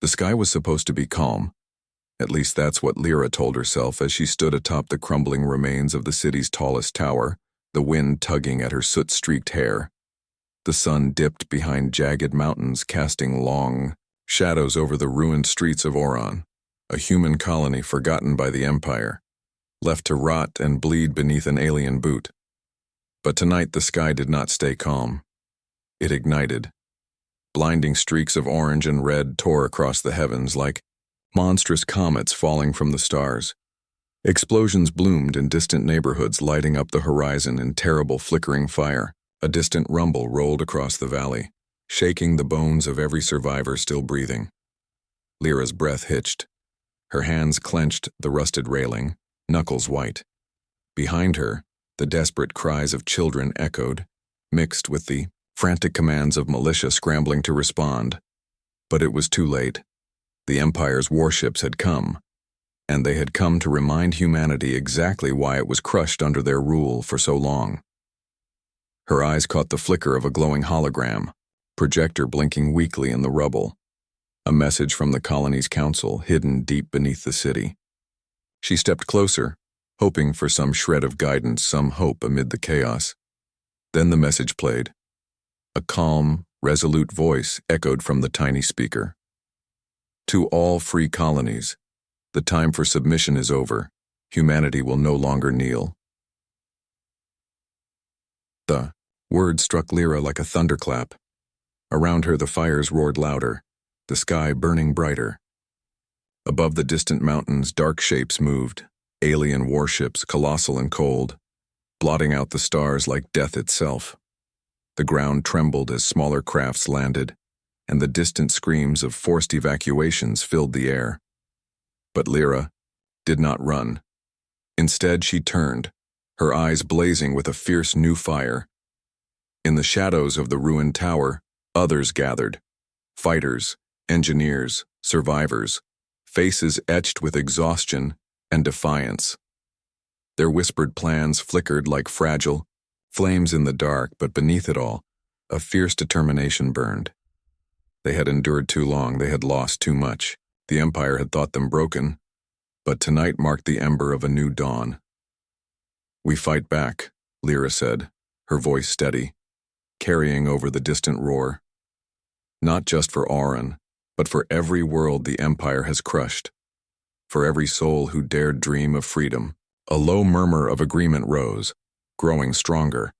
The sky was supposed to be calm. At least that's what Lyra told herself as she stood atop the crumbling remains of the city's tallest tower, the wind tugging at her soot-streaked hair. The sun dipped behind jagged mountains, casting long shadows over the ruined streets of Oron, a human colony forgotten by the Empire, left to rot and bleed beneath an alien boot. But tonight the sky did not stay calm. It ignited. Blinding streaks of orange and red tore across the heavens like monstrous comets falling from the stars. Explosions bloomed in distant neighborhoods, lighting up the horizon in terrible flickering fire. A distant rumble rolled across the valley, shaking the bones of every survivor still breathing. Lyra's breath hitched. Her hands clenched the rusted railing, knuckles white. Behind her, the desperate cries of children echoed, mixed with the frantic commands of militia scrambling to respond. But it was too late. The Empire's warships had come, and they had come to remind humanity exactly why it was crushed under their rule for so long. Her eyes caught the flicker of a glowing hologram, projector blinking weakly in the rubble. A message from the colony's council hidden deep beneath the city. She stepped closer, hoping for some shred of guidance, some hope amid the chaos. Then the message played. A calm, resolute voice echoed from the tiny speaker. To all free colonies, the time for submission is over. Humanity will no longer kneel. The word struck Lyra like a thunderclap. Around her the fires roared louder, the sky burning brighter. Above the distant mountains, dark shapes moved, alien warships, colossal and cold, blotting out the stars like death itself. The ground trembled as smaller crafts landed, and the distant screams of forced evacuations filled the air. But Lyra did not run. Instead, she turned, her eyes blazing with a fierce new fire. In the shadows of the ruined tower, others gathered. Fighters, engineers, survivors, faces etched with exhaustion and defiance. Their whispered plans flickered like fragile flames in the dark, but beneath it all, a fierce determination burned. They had endured too long, they had lost too much. The Empire had thought them broken, but tonight marked the ember of a new dawn. We fight back, Lyra said, her voice steady, carrying over the distant roar. Not just for Oron, but for every world the Empire has crushed. For every soul who dared dream of freedom. A low murmur of agreement rose, growing stronger.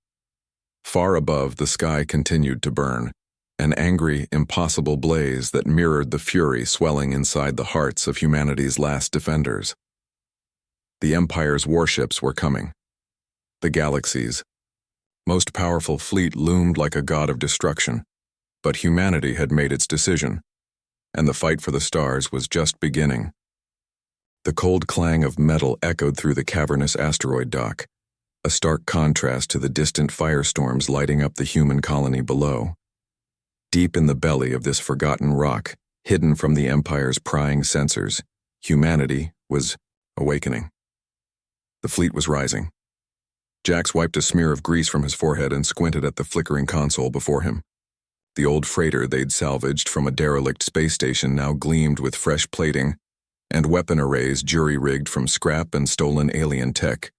Far above, the sky continued to burn, an angry, impossible blaze that mirrored the fury swelling inside the hearts of humanity's last defenders. The Empire's warships were coming. The galaxy's most powerful fleet loomed like a god of destruction, but humanity had made its decision, and the fight for the stars was just beginning. The cold clang of metal echoed through the cavernous asteroid dock, a stark contrast to the distant firestorms lighting up the human colony below. Deep in the belly of this forgotten rock, hidden from the Empire's prying sensors, humanity was awakening. The fleet was rising. Jax wiped a smear of grease from his forehead and squinted at the flickering console before him. The old freighter they'd salvaged from a derelict space station now gleamed with fresh plating and weapon arrays jury-rigged from scrap and stolen alien tech.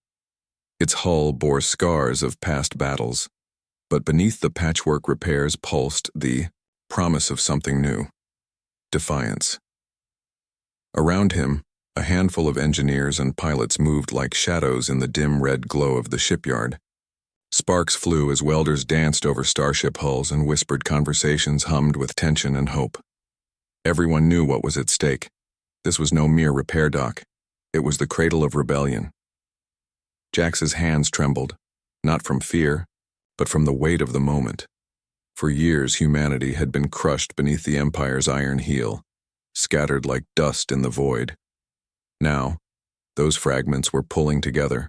Its hull bore scars of past battles, but beneath the patchwork repairs pulsed the promise of something new. Defiance. Around him, a handful of engineers and pilots moved like shadows in the dim red glow of the shipyard. Sparks flew as welders danced over starship hulls and whispered conversations hummed with tension and hope. Everyone knew what was at stake. This was no mere repair dock. It was the cradle of rebellion. Jax's hands trembled, not from fear, but from the weight of the moment. For years, humanity had been crushed beneath the Empire's iron heel, scattered like dust in the void. Now, those fragments were pulling together,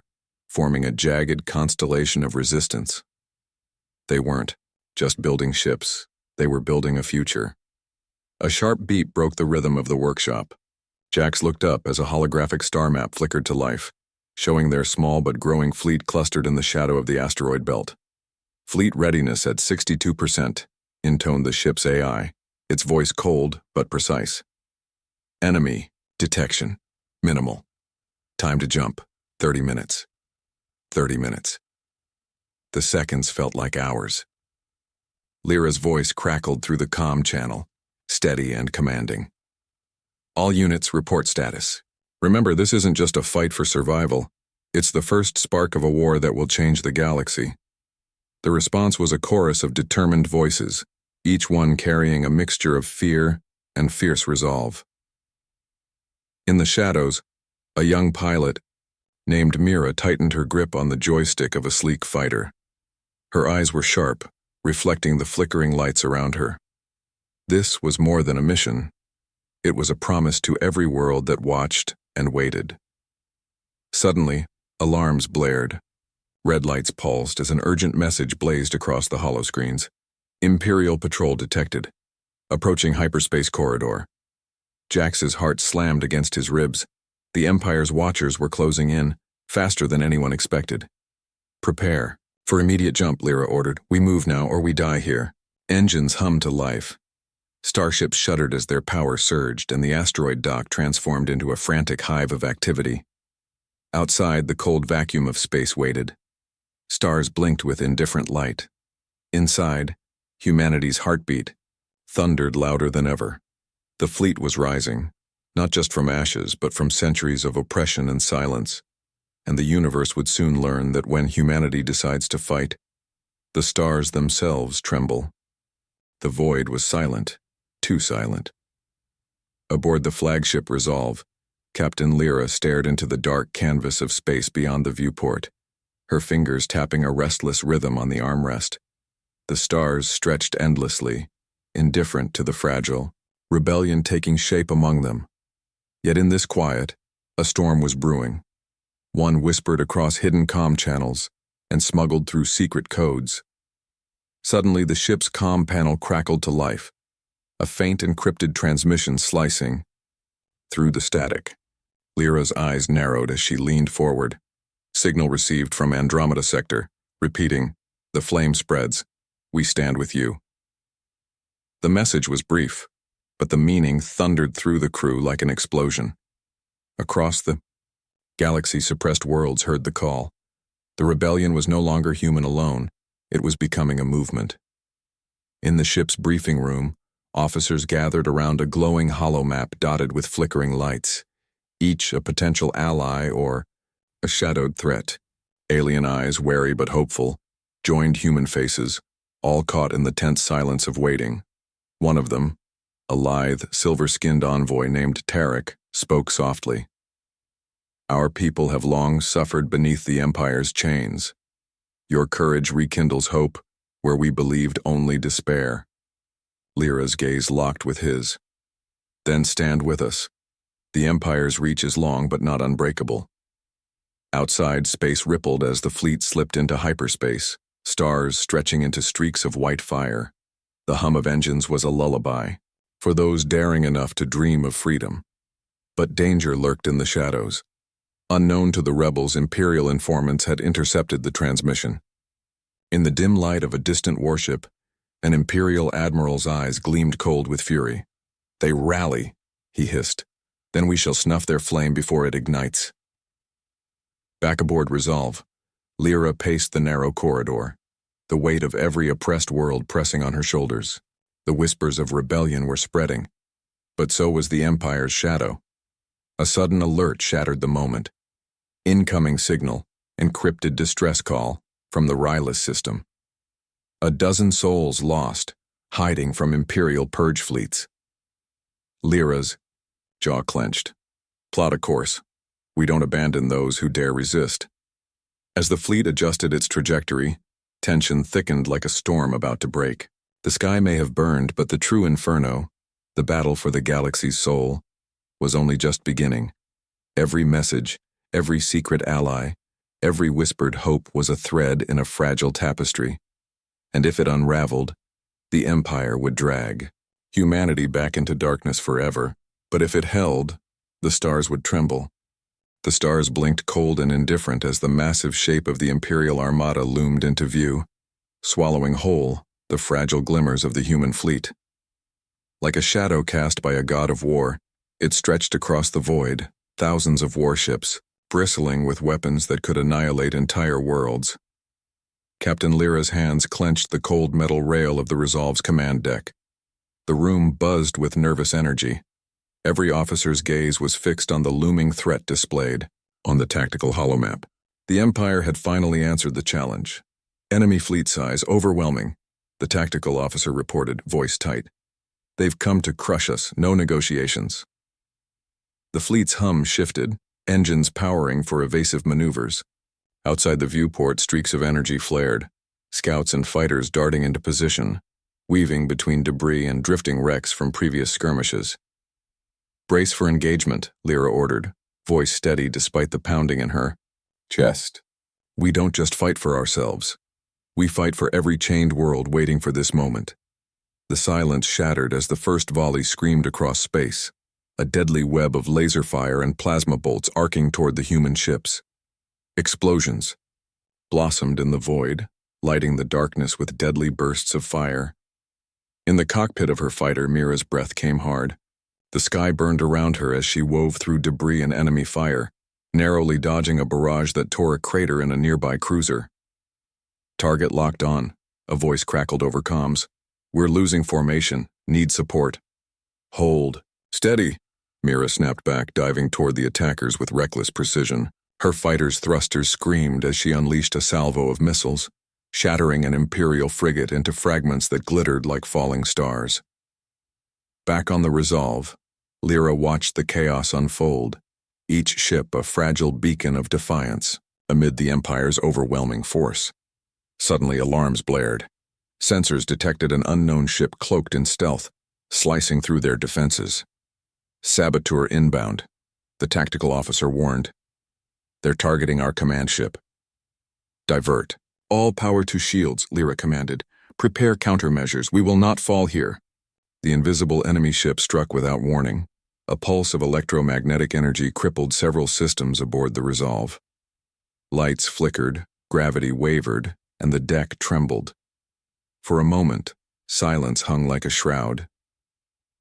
forming a jagged constellation of resistance. They weren't just building ships, they were building a future. A sharp beat broke the rhythm of the workshop. Jax looked up as a holographic star map flickered to life, showing their small but growing fleet clustered in the shadow of the asteroid belt. Fleet readiness at 62%, intoned the ship's AI, its voice cold but precise. Enemy detection. Minimal. Time to jump. 30 minutes. 30 minutes. The seconds felt like hours. Lyra's voice crackled through the comm channel, steady and commanding. All units report status. Remember, this isn't just a fight for survival. It's the first spark of a war that will change the galaxy. The response was a chorus of determined voices, each one carrying a mixture of fear and fierce resolve. In the shadows, a young pilot named Mira tightened her grip on the joystick of a sleek fighter. Her eyes were sharp, reflecting the flickering lights around her. This was more than a mission. It was a promise to every world that watched and waited. Suddenly, alarms blared. Red lights pulsed as an urgent message blazed across the holoscreens. Imperial patrol detected. Approaching hyperspace corridor. Jax's heart slammed against his ribs. The Empire's watchers were closing in, faster than anyone expected. Prepare. For immediate jump, Lyra ordered. We move now or we die here. Engines hummed to life. Starships shuddered as their power surged and the asteroid dock transformed into a frantic hive of activity. Outside, the cold vacuum of space waited. Stars blinked with indifferent light. Inside, humanity's heartbeat thundered louder than ever. The fleet was rising, not just from ashes, but from centuries of oppression and silence. And the universe would soon learn that when humanity decides to fight, the stars themselves tremble. The void was silent, too silent. Aboard the flagship Resolve, Captain Lyra stared into the dark canvas of space beyond the viewport, her fingers tapping a restless rhythm on the armrest. The stars stretched endlessly, indifferent to the fragile, rebellion taking shape among them. Yet in this quiet, a storm was brewing. One whispered across hidden comm channels and smuggled through secret codes. Suddenly, the ship's comm panel crackled to life, a faint encrypted transmission slicing through the static. Lyra's eyes narrowed as she leaned forward. Signal received from Andromeda Sector, repeating, "The flame spreads. We stand with you." The message was brief, but the meaning thundered through the crew like an explosion. Across the galaxy-suppressed worlds heard the call. The rebellion was no longer human alone. It was becoming a movement. In the ship's briefing room, officers gathered around a glowing holomap dotted with flickering lights, each a potential ally or a shadowed threat. Alien eyes, wary but hopeful, joined human faces, all caught in the tense silence of waiting. One of them, a lithe, silver-skinned envoy named Tarek, spoke softly. "Our people have long suffered beneath the Empire's chains. Your courage rekindles hope where we believed only despair." Lyra's gaze locked with his. "Then stand with us. The Empire's reach is long but not unbreakable." Outside, space rippled as the fleet slipped into hyperspace, stars stretching into streaks of white fire. The hum of engines was a lullaby for those daring enough to dream of freedom. But danger lurked in the shadows. Unknown to the rebels, Imperial informants had intercepted the transmission. In the dim light of a distant warship, an Imperial admiral's eyes gleamed cold with fury. "They rally," he hissed. "Then we shall snuff their flame before it ignites." Back aboard Resolve, Lyra paced the narrow corridor, the weight of every oppressed world pressing on her shoulders. The whispers of rebellion were spreading, but so was the Empire's shadow. A sudden alert shattered the moment. Incoming signal, encrypted distress call from the Rylus system. A dozen souls lost, hiding from Imperial purge fleets. Lyra's jaw clenched. "Plot a course. We don't abandon those who dare resist." As the fleet adjusted its trajectory, tension thickened like a storm about to break. The sky may have burned, but the true inferno, the battle for the galaxy's soul, was only just beginning. Every message, every secret ally, every whispered hope was a thread in a fragile tapestry. And if it unraveled, the Empire would drag humanity back into darkness forever. But if it held, the stars would tremble. The stars blinked cold and indifferent as the massive shape of the Imperial Armada loomed into view, swallowing whole the fragile glimmers of the human fleet. Like a shadow cast by a god of war, It stretched across the void, thousands of warships, bristling with weapons that could annihilate entire worlds. Captain Lyra's hands clenched the cold metal rail of the Resolve's command deck. The room buzzed with nervous energy. Every officer's gaze was fixed on the looming threat displayed on the tactical holomap. The Empire had finally answered the challenge. Enemy fleet size overwhelming, the tactical officer reported, voice tight. They've come to crush us, no negotiations. The fleet's hum shifted, engines powering for evasive maneuvers. Outside the viewport, streaks of energy flared, scouts and fighters darting into position, weaving between debris and drifting wrecks from previous skirmishes. Brace for engagement, Lyra ordered, voice steady despite the pounding in her chest. We don't just fight for ourselves. We fight for every chained world waiting for this moment. The silence shattered as the first volley screamed across space, a deadly web of laser fire and plasma bolts arcing toward the human ships. Explosions blossomed in the void, lighting the darkness with deadly bursts of fire. In the cockpit of her fighter, Mira's breath came hard. The sky burned around her as she wove through debris and enemy fire, narrowly dodging a barrage that tore a crater in a nearby cruiser. Target locked on, a voice crackled over comms. We're losing formation, need support. Hold. Steady, Mira snapped back, diving toward the attackers with reckless precision. Her fighter's thrusters screamed as she unleashed a salvo of missiles, shattering an Imperial frigate into fragments that glittered like falling stars. Back on the Resolve, Lyra watched the chaos unfold, each ship a fragile beacon of defiance amid the Empire's overwhelming force. Suddenly alarms blared. Sensors detected an unknown ship cloaked in stealth, slicing through their defenses. Saboteur inbound, the tactical officer warned. They're targeting our command ship. Divert. All power to shields, Lyra commanded. Prepare countermeasures. We will not fall here. The invisible enemy ship struck without warning. A pulse of electromagnetic energy crippled several systems aboard the Resolve. Lights flickered, gravity wavered, and the deck trembled. For a moment, silence hung like a shroud.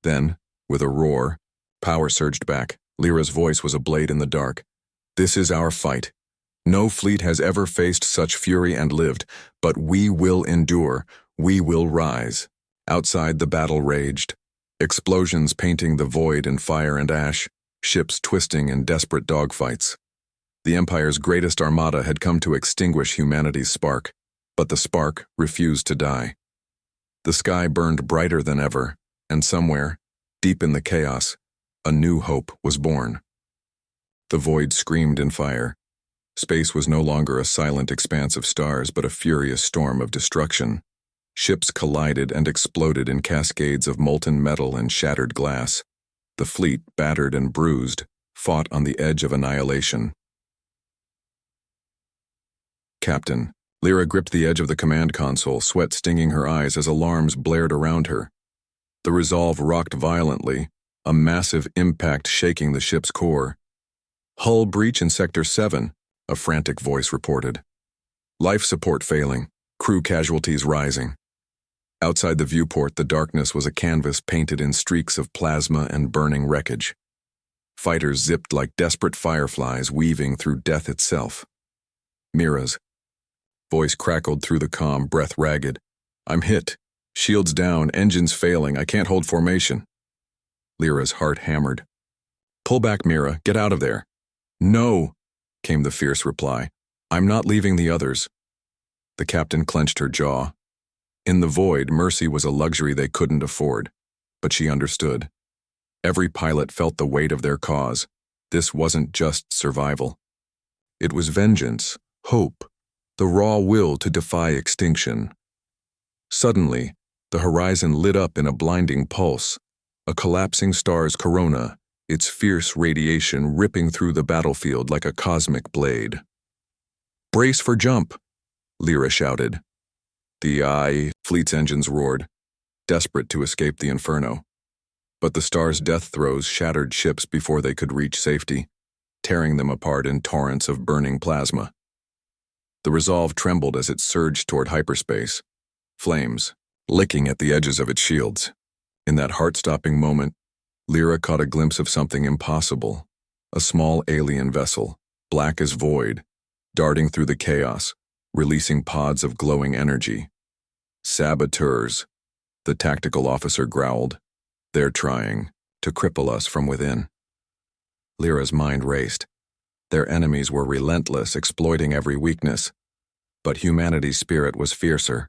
Then, with a roar, power surged back. Lyra's voice was a blade in the dark. This is our fight. No fleet has ever faced such fury and lived, but we will endure. We will rise. Outside, the battle raged. Explosions painting the void in fire and ash, ships twisting in desperate dogfights. The Empire's greatest armada had come to extinguish humanity's spark, but the spark refused to die. The sky burned brighter than ever, and somewhere, deep in the chaos, a new hope was born. The void screamed in fire. Space was no longer a silent expanse of stars, but a furious storm of destruction. Ships collided and exploded in cascades of molten metal and shattered glass. The fleet, battered and bruised, fought on the edge of annihilation. Captain. Lyra gripped the edge of the command console, sweat stinging her eyes as alarms blared around her. The Resolve rocked violently, a massive impact shaking the ship's core. Hull breach in Sector 7, a frantic voice reported. Life support failing, crew casualties rising. Outside the viewport, the darkness was a canvas painted in streaks of plasma and burning wreckage. Fighters zipped like desperate fireflies weaving through death itself. Mira's voice crackled through the comm, breath ragged. I'm hit. Shields down, engines failing, I can't hold formation. Lyra's heart hammered. Pull back, Mira, get out of there. No, came the fierce reply. I'm not leaving the others. The captain clenched her jaw. In the void, mercy was a luxury they couldn't afford, but she understood. Every pilot felt the weight of their cause. This wasn't just survival. It was vengeance, hope, the raw will to defy extinction. Suddenly, the horizon lit up in a blinding pulse, a collapsing star's corona, its fierce radiation ripping through the battlefield like a cosmic blade. Brace for jump, Lyra shouted. The fleet's engines roared, desperate to escape the inferno. But the star's death throes shattered ships before they could reach safety, tearing them apart in torrents of burning plasma. The Resolve trembled as it surged toward hyperspace, flames licking at the edges of its shields. In that heart-stopping moment, Lyra caught a glimpse of something impossible. A small alien vessel, black as void, darting through the chaos, releasing pods of glowing energy. Saboteurs, the tactical officer growled. They're trying to cripple us from within. Lyra's mind raced. Their enemies were relentless, exploiting every weakness. But humanity's spirit was fiercer.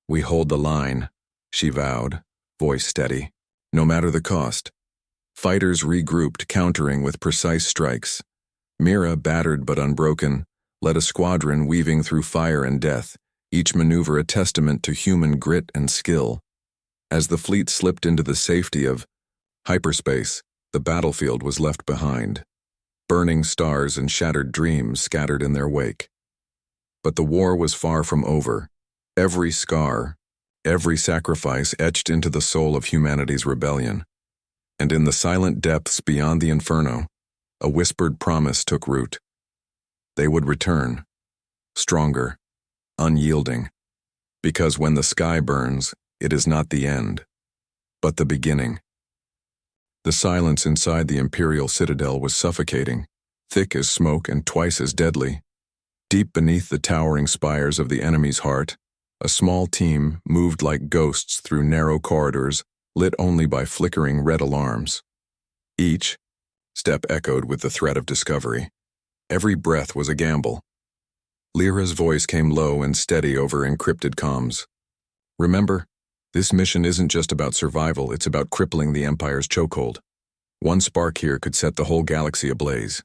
We hold the line, she vowed, voice steady. No matter the cost. Fighters regrouped, countering with precise strikes. Mira, battered but unbroken, led a squadron weaving through fire and death, each maneuver a testament to human grit and skill. As the fleet slipped into the safety of hyperspace, the battlefield was left behind. Burning stars and shattered dreams scattered in their wake. But the war was far from over. Every scar, every sacrifice etched into the soul of humanity's rebellion. And in the silent depths beyond the inferno, a whispered promise took root. They would return, stronger, unyielding, because when the sky burns, it is not the end, but the beginning. The silence inside the Imperial Citadel was suffocating, thick as smoke and twice as deadly. Deep beneath the towering spires of the enemy's heart, a small team moved like ghosts through narrow corridors, lit only by flickering red alarms. Each step echoed with the threat of discovery. Every breath was a gamble. Lyra's voice came low and steady over encrypted comms. Remember, this mission isn't just about survival, it's about crippling the Empire's chokehold. One spark here could set the whole galaxy ablaze.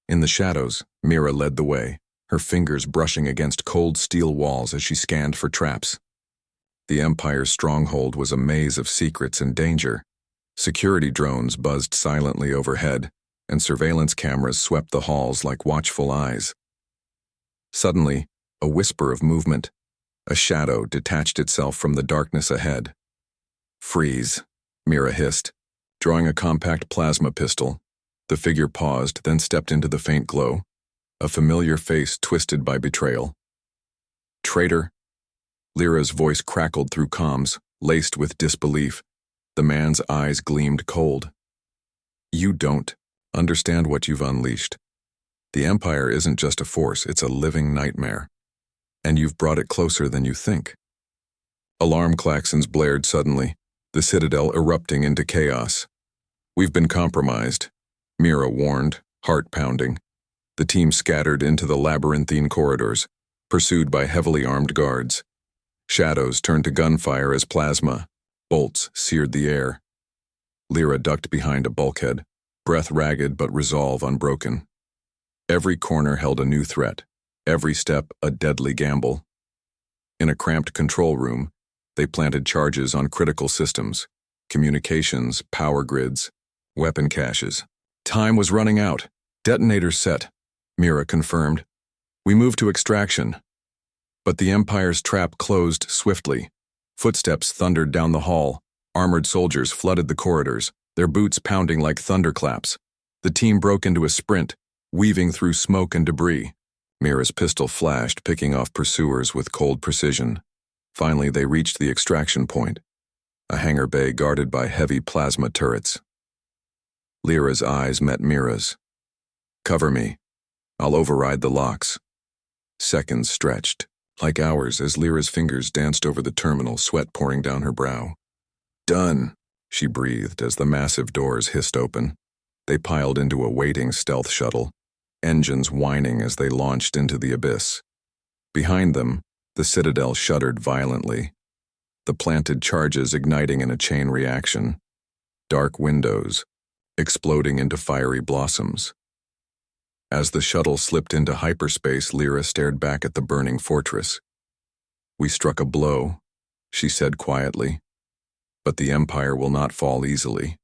In the shadows, Mira led the way, her fingers brushing against cold steel walls as she scanned for traps. The Empire's stronghold was a maze of secrets and danger. Security drones buzzed silently overhead, and surveillance cameras swept the halls like watchful eyes. Suddenly, a whisper of movement. A shadow detached itself from the darkness ahead. Freeze, Mira hissed. Drawing a compact plasma pistol, the figure paused, then stepped into the faint glow. A familiar face twisted by betrayal. Traitor. Lyra's voice crackled through comms, laced with disbelief. The man's eyes gleamed cold. You don't understand what you've unleashed. The Empire isn't just a force, it's a living nightmare. And you've brought it closer than you think. Alarm klaxons blared suddenly, the Citadel erupting into chaos. We've been compromised, Mira warned, heart pounding. The team scattered into the labyrinthine corridors, pursued by heavily armed guards. Shadows turned to gunfire as plasma. Bolts seared the air. Lyra ducked behind a bulkhead, breath ragged but resolve unbroken. Every corner held a new threat, every step a deadly gamble. In a cramped control room, they planted charges on critical systems, communications, power grids, weapon caches. Time was running out. Detonators set, Mira confirmed. We moved to extraction. But the Empire's trap closed swiftly. Footsteps thundered down the hall. Armored soldiers flooded the corridors, their boots pounding like thunderclaps. The team broke into a sprint, weaving through smoke and debris. Mira's pistol flashed, picking off pursuers with cold precision. Finally, they reached the extraction point, a hangar bay guarded by heavy plasma turrets. Lyra's eyes met Mira's. Cover me. I'll override the locks. Seconds stretched, like hours as Lyra's fingers danced over the terminal, sweat pouring down her brow. Done, she breathed as the massive doors hissed open. They piled into a waiting stealth shuttle, engines whining as they launched into the abyss. Behind them, the Citadel shuddered violently, the planted charges igniting in a chain reaction. Dark windows, exploding into fiery blossoms. As the shuttle slipped into hyperspace, Lyra stared back at the burning fortress. We struck a blow, she said quietly, but the Empire will not fall easily.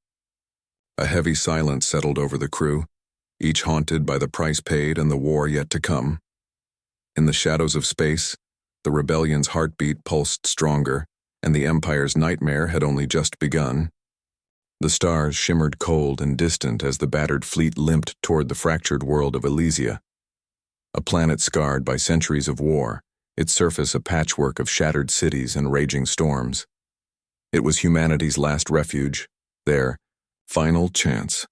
A heavy silence settled over the crew, each haunted by the price paid and the war yet to come. In the shadows of space, the rebellion's heartbeat pulsed stronger, and the Empire's nightmare had only just begun. The stars shimmered cold and distant as the battered fleet limped toward the fractured world of Elysia. A planet scarred by centuries of war, its surface a patchwork of shattered cities and raging storms. It was humanity's last refuge, Their final chance.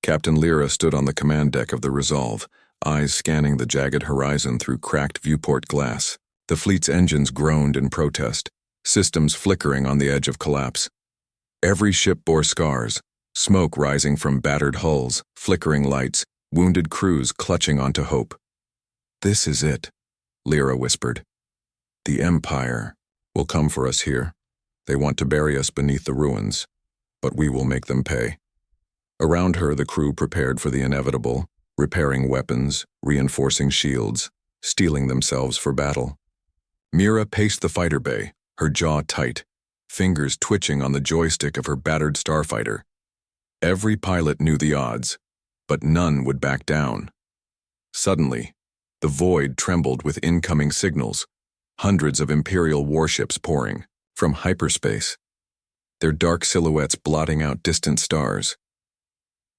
Captain Lyra stood on the command deck of the Resolve, eyes scanning the jagged horizon through cracked viewport glass. The fleet's engines groaned in protest, systems flickering on the edge of collapse. Every ship bore scars, smoke rising from battered hulls, flickering lights, wounded crews clutching onto hope. "This is it," Lyra whispered. "The Empire will come for us here. They want to bury us beneath the ruins, but we will make them pay." Around her, the crew prepared for the inevitable, repairing weapons, reinforcing shields, steeling themselves for battle. Mira paced the fighter bay, her jaw tight, fingers twitching on the joystick of her battered starfighter. Every pilot knew the odds, but none would back down. Suddenly, the void trembled with incoming signals, hundreds of Imperial warships pouring from hyperspace, their dark silhouettes blotting out distant stars.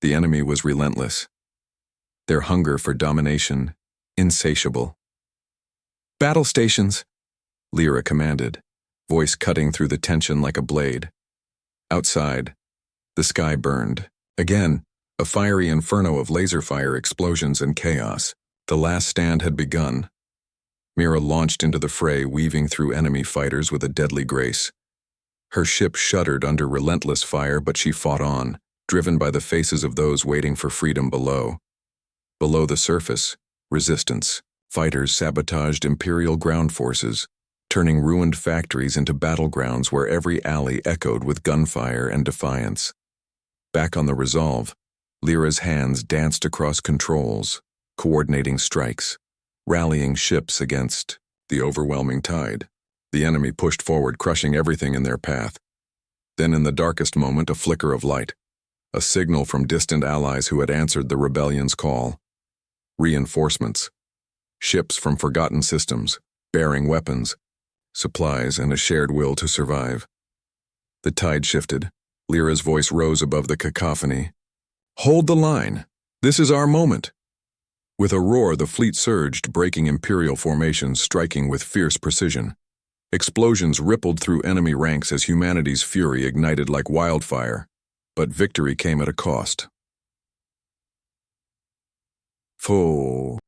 The enemy was relentless, their hunger for domination insatiable. "Battle stations," Lyra commanded, voice cutting through the tension like a blade. Outside, the sky burned. Again, a fiery inferno of laser fire explosions and chaos. The last stand had begun. Mira launched into the fray, weaving through enemy fighters with a deadly grace. Her ship shuddered under relentless fire, but she fought on, driven by the faces of those waiting for freedom below. Below the surface, resistance. Fighters sabotaged Imperial ground forces, turning ruined factories into battlegrounds where every alley echoed with gunfire and defiance. Back on the Resolve, Lyra's hands danced across controls, coordinating strikes, rallying ships against the overwhelming tide. The enemy pushed forward, crushing everything in their path. Then in the darkest moment, a flicker of light, a signal from distant allies who had answered the rebellion's call. Reinforcements. Ships from forgotten systems, bearing weapons, supplies, and a shared will to survive. The tide shifted. Lyra's voice rose above the cacophony. "Hold the line! This is our moment!" With a roar, the fleet surged, breaking Imperial formations, striking with fierce precision. Explosions rippled through enemy ranks as humanity's fury ignited like wildfire, but victory came at a cost.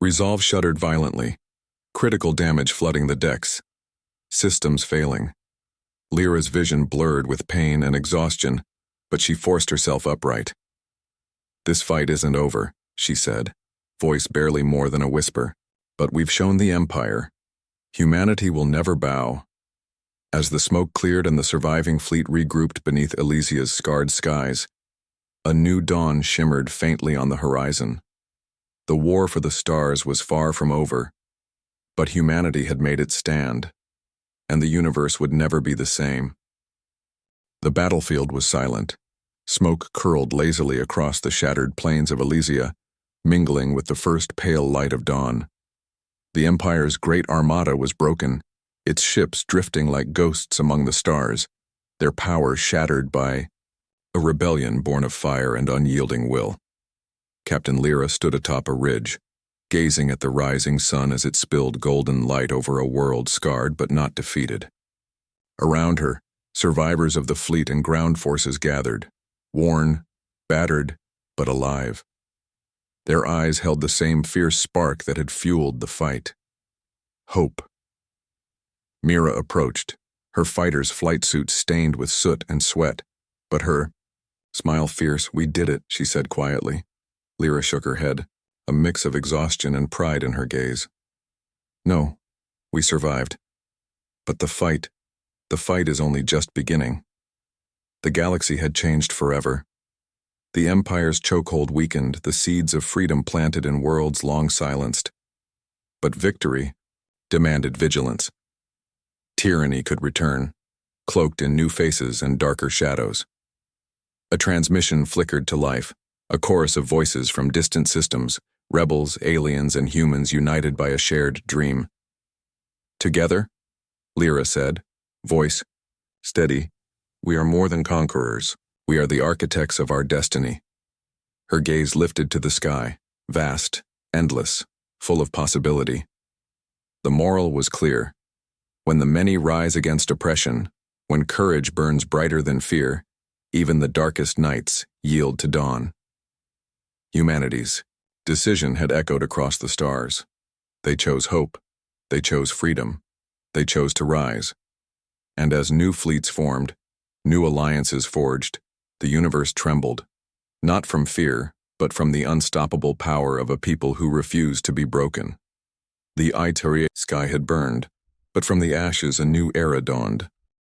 Resolve shuddered violently, critical damage flooding the decks, systems failing. Lyra's vision blurred with pain and exhaustion, but she forced herself upright. "This fight isn't over," she said, voice barely more than a whisper. "But we've shown the Empire. Humanity will never bow." As the smoke cleared and the surviving fleet regrouped beneath Elysia's scarred skies, a new dawn shimmered faintly on the horizon. The war for the stars was far from over, but humanity had made its stand, and the universe would never be the same. The battlefield was silent. Smoke curled lazily across the shattered plains of Elysia, mingling with the first pale light of dawn. The Empire's great armada was broken, its ships drifting like ghosts among the stars, their power shattered by a rebellion born of fire and unyielding will. Captain Lyra stood atop a ridge, gazing at the rising sun as it spilled golden light over a world scarred but not defeated. Around her, survivors of the fleet and ground forces gathered, worn, battered, but alive. Their eyes held the same fierce spark that had fueled the fight. Hope. Mira approached, her fighter's flight suit stained with soot and sweat, but her smile fierce. "We did it," she said quietly. Lyra shook her head, a mix of exhaustion and pride in her gaze. "No, we survived. But the fight is only just beginning." The galaxy had changed forever. The Empire's chokehold weakened, the seeds of freedom planted in worlds long silenced. But victory demanded vigilance. Tyranny could return, cloaked in new faces and darker shadows. A transmission flickered to life, a chorus of voices from distant systems, rebels, aliens, and humans united by a shared dream. "Together," Lyra said, voice steady, "we are more than conquerors. We are the architects of our destiny." Her gaze lifted to the sky, vast, endless, full of possibility. The moral was clear. When the many rise against oppression, when courage burns brighter than fear, Even the darkest nights yield to dawn. Humanity's decision had echoed across the stars. They chose hope. They chose freedom. They chose to rise. And as new fleets formed, new alliances forged, the universe trembled, not from fear, but from the unstoppable power of a people who refused to be broken. The Iteria sky had burned, but from the ashes a new era dawned,